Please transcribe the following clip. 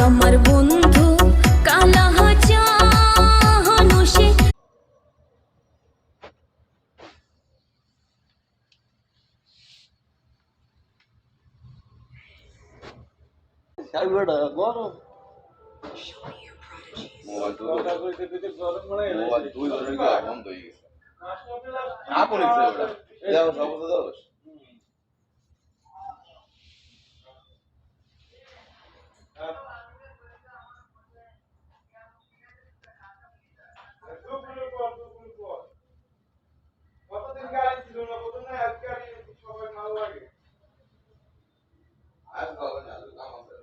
আমার বন্ধু কালাহাচা হানুষে গরম কতদিন গাড়ি ছিল না কত না আজকে সবাই ভালো লাগে আজ ভালো না কাম আছে